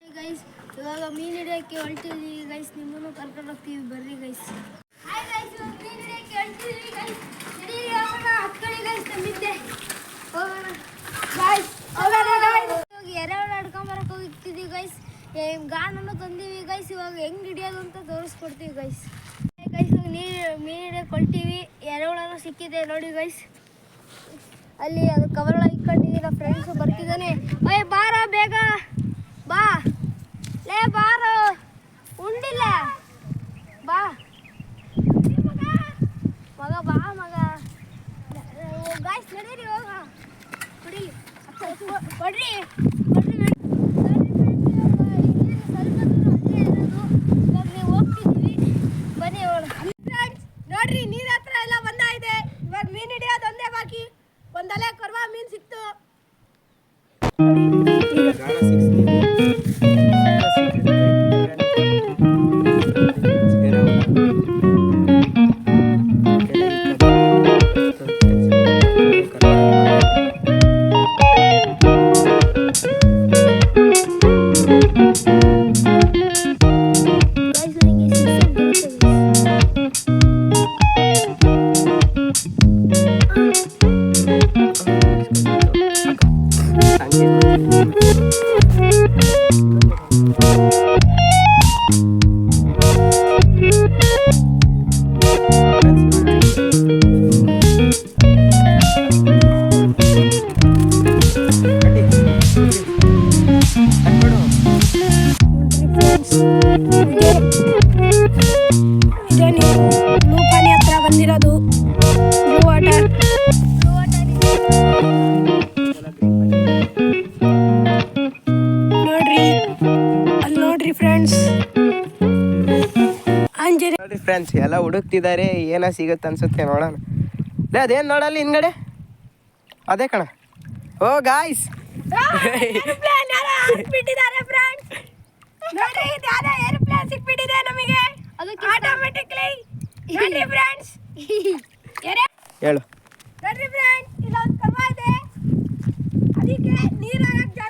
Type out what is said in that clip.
Guys ಇವಾಗ ಮೀನು ಹಿಡಿಯೋಕ್ಕೆ ಹೊರಟಿದ್ದೀವಿ guys. ನಿಮ್ಮನ್ನು ಕರ್ಕೊಂಡು ಹೋಗ್ತೀವಿ ಬರ್ರಿ ಗೈಸ್. ಹಾಯ್ ಗೈಸ್, ಇವಾಗ ಮೀನು ಹಿಡಿಯೋಕ್ಕೆ ಹೊರಟಿದ್ದೀವಿ ಗೈಸ್. ನಡೀರಿ ಹೋಗೋಣ, ಹತ್ಕೊಳ್ಳಿ ಗೈಸ್. ನಮ್ಮಿದ್ದೆ ಹೋಗೋಣ ಗೈಸ್. ಇವಾಗ ಎರೆಹುಳ ಹಿಡ್ಕೊಂಬರಕ್ಕೆ ಹೋಗ್ತಿದ್ದೀವಿ ಗೈಸ್. ಗಾನನ್ನು ತಂದೀವಿ ಗೈಸ್. ಇವಾಗ ಹೆಂಗೆ ಹಿಡಿಯೋದು ಅಂತ ತೋರಿಸ್ಕೊಡ್ತೀವಿ ಗೈಸ್. ಗೈಸ್ ಇವಾಗ ಮೀನು ಹಿಡಿಯೋಕ್ಕೆ ಹೊರಟಿವಿ. ಎರೆಹುಳನೂ ಸಿಕ್ಕಿದೆ ನೋಡಿ ಗೈಸ್. ಅಲ್ಲಿ ಅದು ಕವರ್ ಇಟ್ಕೊಂಡಿದ್ದೀವಿ. ನಮ್ಮ ಫ್ರೆಂಡ್ಸು ಬರ್ತಿದ್ದಾನೆ. ಓಯ್ ಬಾರ ಬೇಗ ಬಾ, ಲೇ ಬಾರೋ, ಉಂಡಿಲ್ಲ ಬಾ ಮಗ, ಬಾ ಮಗ. ಗಾಯ್ಸ್ ನಡೀರಿ ಹೋಗ ಕೊಡಿ ಕೊಡ್ರಿ ಕೊಡ್ರಿ. ಸ್ವಲ್ಪ ದೂರ ಅಲ್ಲೇ ಇರೋದು. ಇವಾಗ ನೀವು ಹೋಗ್ತಿದ್ದೀವಿ ಬನ್ನಿ ಹೋಗೋಣ. ಫ್ರೆಂಡ್ಸ್ ನೋಡ್ರಿ, ನೀರ ಹತ್ರ ಎಲ್ಲ ಬಂದಾಗಿದೆ. ಇವಾಗ ಮೀನು ಹಿಡಿಯೋದು ಒಂದೇ ಬಾಕಿ. ಒಂದಲೆ ಕೊರ್ವಾ ಮೀನು ಸಿಕ್ತು. ಲೂಪಾನಿ ಹತ್ರ ಬಂದಿರೋದು ಬ್ಲೂ ವಾಟರ್. ನೋಡ್ರಿ, ಅಲ್ಲಿ ನೋಡ್ರಿ ಫ್ರೆಂಡ್ಸ್, ಆಂಜನೇಯ. ನೋಡ್ರಿ ಫ್ರೆಂಡ್ಸ್, ಎಲ್ಲ ಹುಡುಕ್ತಿದ್ದಾರೆ. ಏನೋ ಸಿಗುತ್ತೆ ಅನ್ಸುತ್ತೆ, ನೋಡೋಣ. ಅದೇನು ನೋಡಲ್ಲಿ ಹಿಂದ್ಗಡೆ, ಅದೇ ಕಣ. ಓ ಗಾಯ್ಸ್, ಬಿಟ್ಟಿದ್ದಾರೆ ಫ್ರೆಂಡ್ಸ್. ನೋಡ್ರಿ, ಯಾರೋ ಏರೋಪ್ಲೇನ್ ಸಿಕ್ಬಿಟ್ಟಿದೆ ನಮಗೆ ಆಟೋಮೆಟಿಕ್ಲಿ. ನೋಡ್ರಿ ಫ್ರೆಂಡ್ಸ್, ಹೇಳು. ನೋಡ್ರಿ ಫ್ರೆಂಡ್ಸ್, ಇಲ್ಲೊಂದು ಕರ್ವ ಇದೆ. ಅದಕ್ಕೆ ನೀರು ಹಾಕಕ್ಕೆ